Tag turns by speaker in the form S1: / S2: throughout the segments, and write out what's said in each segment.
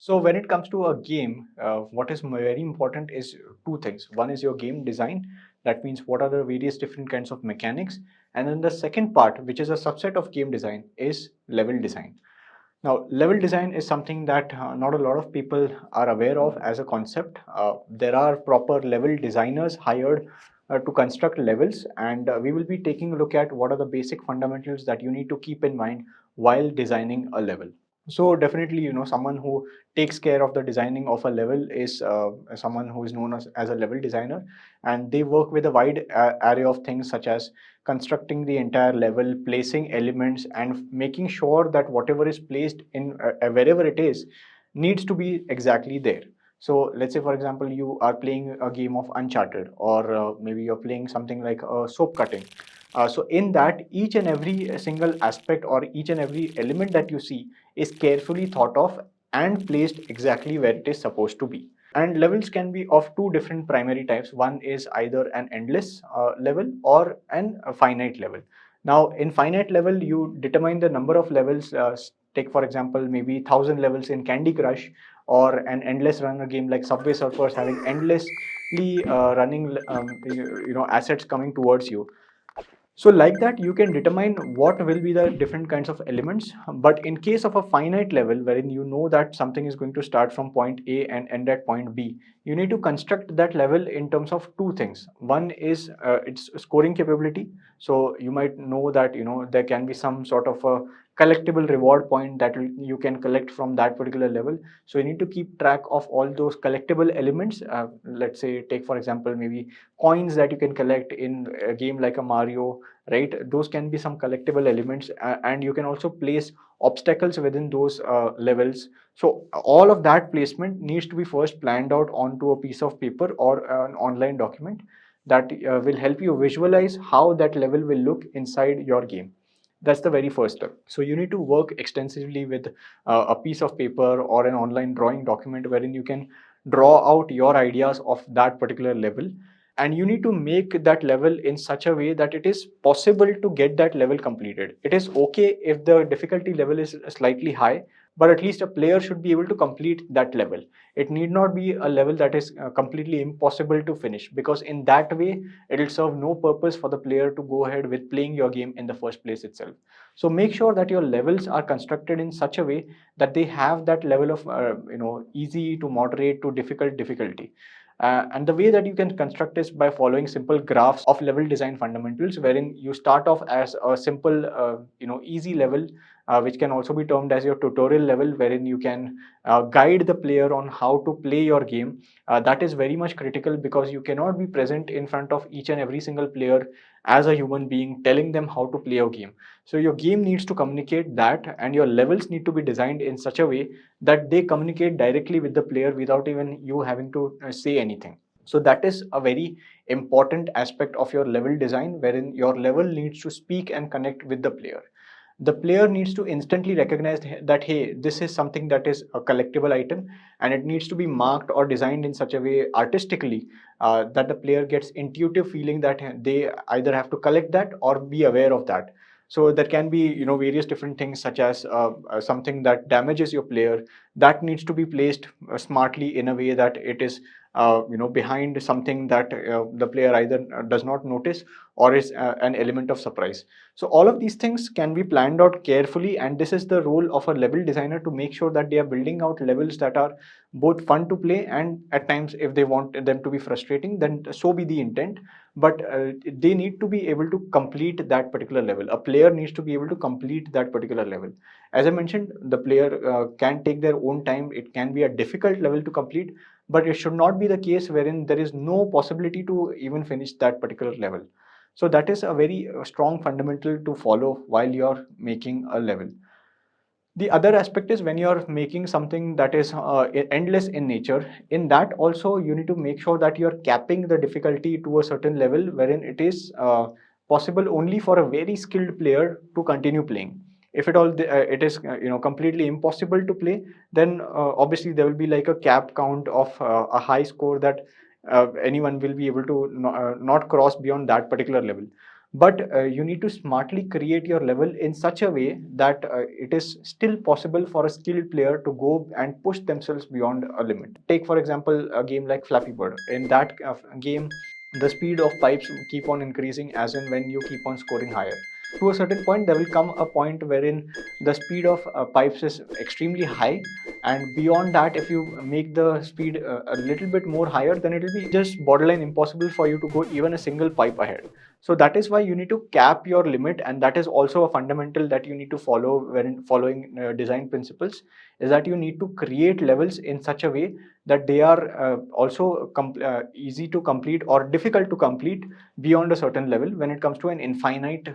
S1: So when it comes to a game, what is very important is two things. One is your game design. That means what are the various different kinds of mechanics. And then the second part, which is a subset of game design, is level design. Now, level design is something that not a lot of people are aware of as a concept. There are proper level designers hired to construct levels, and we will be taking a look at what are the basic fundamentals that you need to keep in mind while designing a level. So definitely, someone who takes care of the designing of a level is someone who is known as a level designer, and they work with a wide array of things such as constructing the entire level, placing elements, and making sure that whatever is placed in wherever it is needs to be exactly there. So let's say, for example, you are playing a game of Uncharted, or maybe you're playing something like soap cutting. So in that, each and every single aspect or each and every element that you see is carefully thought of and placed exactly where it is supposed to be. And levels can be of two different primary types. One is either an endless level or a finite level. Now, in finite level, you determine the number of levels. Take, for example, maybe 1,000 levels in Candy Crush, or an endless runner game like Subway Surfers having endlessly running assets coming towards you. So like that, you can determine what will be the different kinds of elements. But in case of a finite level, wherein you know that something is going to start from point A and end at point B, you need to construct that level in terms of two things. One is its scoring capability. So you might know that there can be some sort of a collectible reward point that you can collect from that particular level. So you need to keep track of all those collectible elements. Let's say, take for example, maybe coins that you can collect in a game like a Mario, right? Those can be some collectible elements, and you can also place obstacles within those levels. So all of that placement needs to be first planned out onto a piece of paper or an online document that will help you visualize how that level will look inside your game. That's the very first step. So you need to work extensively with a piece of paper or an online drawing document wherein you can draw out your ideas of that particular level, and you need to make that level in such a way that it is possible to get that level completed. It is okay if the difficulty level is slightly high, but at least a player should be able to complete that level. It need not be a level that is completely impossible to finish, because in that way it will serve no purpose for the player to go ahead with playing your game in the first place itself. So make sure that your levels are constructed in such a way that they have that level of easy to moderate to difficult difficulty. And the way that you can construct is by following simple graphs of level design fundamentals, wherein you start off as a simple, easy level, which can also be termed as your tutorial level, wherein you can guide the player on how to play your game. That is very much critical, because you cannot be present in front of each and every single player as a human being telling them how to play your game. So your game needs to communicate that, and your levels need to be designed in such a way that they communicate directly with the player without even you having to say anything. So that is a very important aspect of your level design, wherein your level needs to speak and connect with the player. The player needs to instantly recognize that, hey, this is something that is a collectible item, and it needs to be marked or designed in such a way artistically that the player gets intuitive feeling that they either have to collect that or be aware of that. So there can be various different things, such as something that damages your player, that needs to be placed smartly in a way that it is behind something that the player either does not notice, or is an element of surprise. So all of these things can be planned out carefully, and this is the role of a level designer, to make sure that they are building out levels that are both fun to play, and at times if they want them to be frustrating, then so be the intent. But they need to be able to complete that particular level. A player needs to be able to complete that particular level. As I mentioned, the player can take their own time. It can be a difficult level to complete, but it should not be the case wherein there is no possibility to even finish that particular level. So that is a very strong fundamental to follow while you're making a level. The other aspect is when you're making something that is endless in nature. In that also, you need to make sure that you're capping the difficulty to a certain level wherein it is possible only for a very skilled player to continue playing. If at all it is completely impossible to play, then obviously there will be like a cap count of a high score that anyone will be able to not cross beyond that particular level. but you need to smartly create your level in such a way that it is still possible for a skilled player to go and push themselves beyond a limit. Take for example a game like Flappy Bird. In that game, the speed of pipes keep on increasing as and when you keep on scoring higher. To a certain point, there will come a point wherein the speed of pipes is extremely high, and beyond that, if you make the speed a little bit more higher, then it will be just borderline impossible for you to go even a single pipe ahead. So that is why you need to cap your limit, and that is also a fundamental that you need to follow when following design principles, is that you need to create levels in such a way that they are also easy to complete or difficult to complete beyond a certain level when it comes to an infinite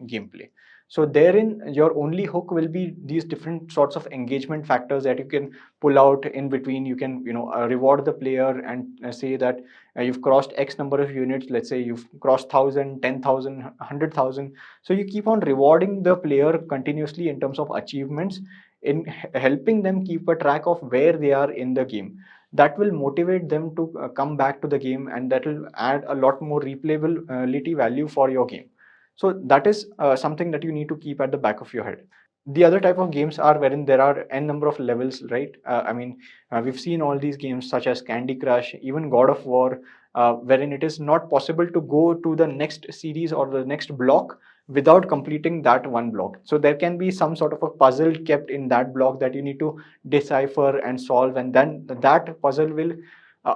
S1: gameplay. So therein, your only hook will be these different sorts of engagement factors that you can pull out in between. You can, reward the player and say that you've crossed X number of units. Let's say you've crossed 1,000, 10,000, 100,000. So you keep on rewarding the player continuously in terms of achievements, in helping them keep a track of where they are in the game. That will motivate them to come back to the game, and that will add a lot more replayability value for your game. So that is something that you need to keep at the back of your head. The other type of games are wherein there are n number of levels, right? We've seen all these games such as Candy Crush, even God of War, wherein it is not possible to go to the next series or the next block without completing that one block. So there can be some sort of a puzzle kept in that block that you need to decipher and solve, and then that puzzle will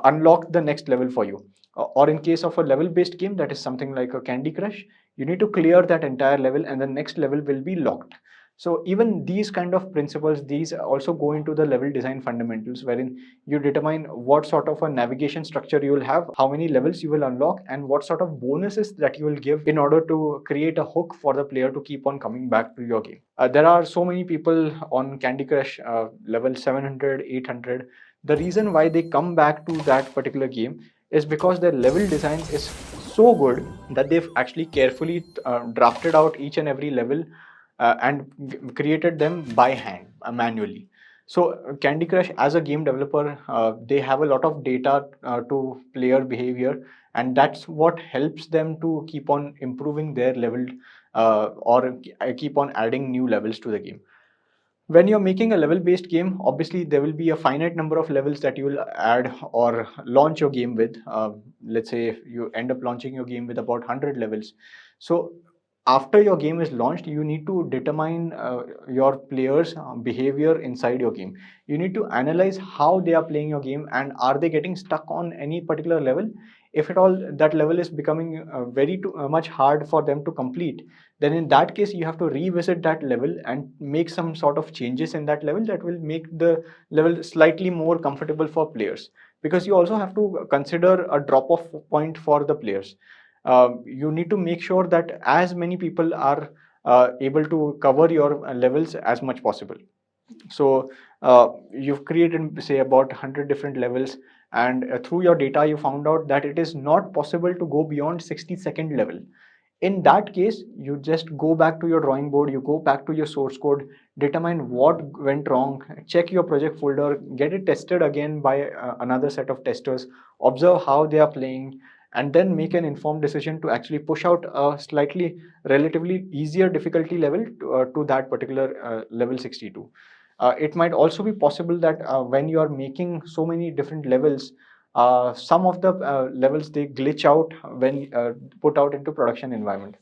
S1: unlock the next level for you. Or in case of a level based game, that is something like a Candy Crush, you need to clear that entire level and the next level will be locked. So even these kind of principles, these also go into the level design fundamentals, wherein you determine what sort of a navigation structure you will have, how many levels you will unlock, and what sort of bonuses that you will give in order to create a hook for the player to keep on coming back to your game. There are so many people on Candy Crush level 700, 800. The reason why they come back to that particular game is because their level design is so good that they've actually carefully drafted out each and every level and created them by hand, manually. So Candy Crush as a game developer, they have a lot of data to player behavior, and that's what helps them to keep on improving their level or keep on adding new levels to the game. When you're making a level based game, obviously there will be a finite number of levels that you will add or launch your game with. Let's say if you end up launching your game with about 100 levels. So after your game is launched, you need to determine your players behavior inside your game. You need to analyze how they are playing your game, and are they getting stuck on any particular level. If at all that level is becoming very too much hard for them to complete, then in that case you have to revisit that level and make some sort of changes in that level that will make the level slightly more comfortable for players, because you also have to consider a drop off point for the players. You need to make sure that as many people are able to cover your levels as much possible. So you've created say about 100 different levels, and through your data you found out that it is not possible to go beyond 60-second level. In that case, you just go back to your drawing board, you go back to your source code, determine what went wrong, check your project folder, get it tested again by another set of testers, observe how they are playing, and then make an informed decision to actually push out a slightly relatively easier difficulty level to that particular level 62. It might also be possible that when you are making so many different levels, some of the levels they glitch out when put out into production environment.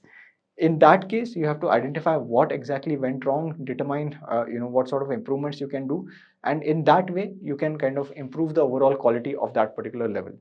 S1: In that case, you have to identify what exactly went wrong, determine what sort of improvements you can do, and in that way you can kind of improve the overall quality of that particular level.